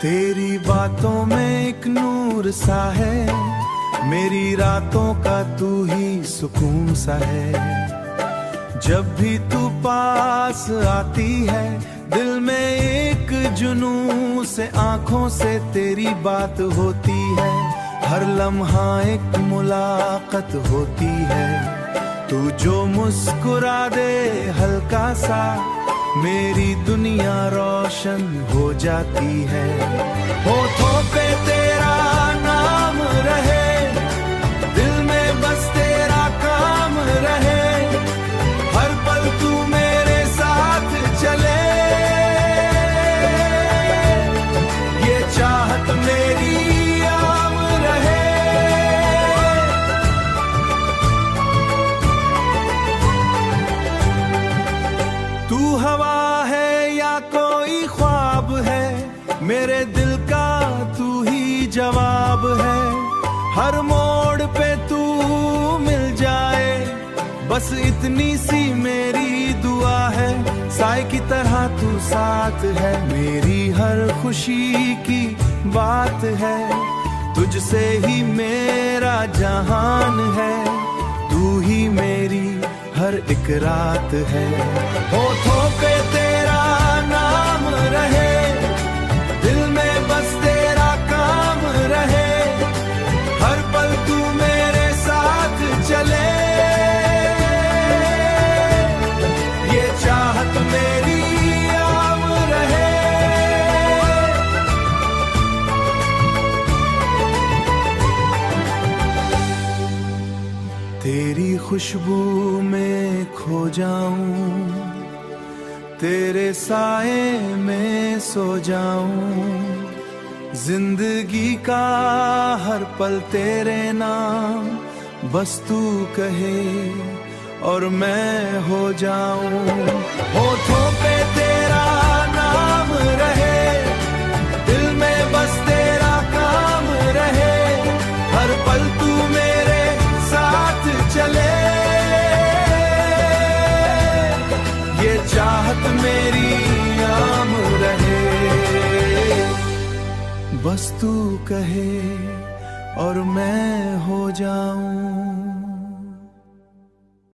तेरी बातों में एक नूर सा है, मेरी रातों का तू ही सुकून सा है। जब भी तू पास आती है दिल में एक जुनून से, आंखों से तेरी बात होती है, हर लम्हा एक मुलाकात होती है। तू जो मुस्कुरा दे हल्का सा, मेरी दुनिया रोशन हो जाती है। होठों पे तेरा नाम रहे, दिल में बस तेरा काम रहे, हर पल तू मेरे साथ चले, ये चाहत मेरी आम रहे। तू हवा है या कोई ख्वाब है, मेरे दिल का तू ही जवाब है। हर मोड़ पे तू मिल जाए, बस इतनी सी मेरी दुआ है। साए की तरह तू साथ है, मेरी हर खुशी की बात है। तुझसे ही मेरा जहान है, तू ही मेरी हर एक रात है। होठों पे तेरा नाम रहे, दिल में बस तेरा काम रहे, हर पल तू मेरे साथ चले, ये चाहत मेरी आम रहे। तेरी खुशबू में खो जाऊं, तेरे साए में सो जाऊं, जिंदगी का हर पल तेरे नाम बस तू कहे और मैं हो जाऊं। होठों पे तेरा नाम रहे, दिल में बस तेरा काम रहे, हर पल तू मेरे साथ चले, ये चाहत मेरी आम रहे, बस तू कहे और मैं हो जाऊं।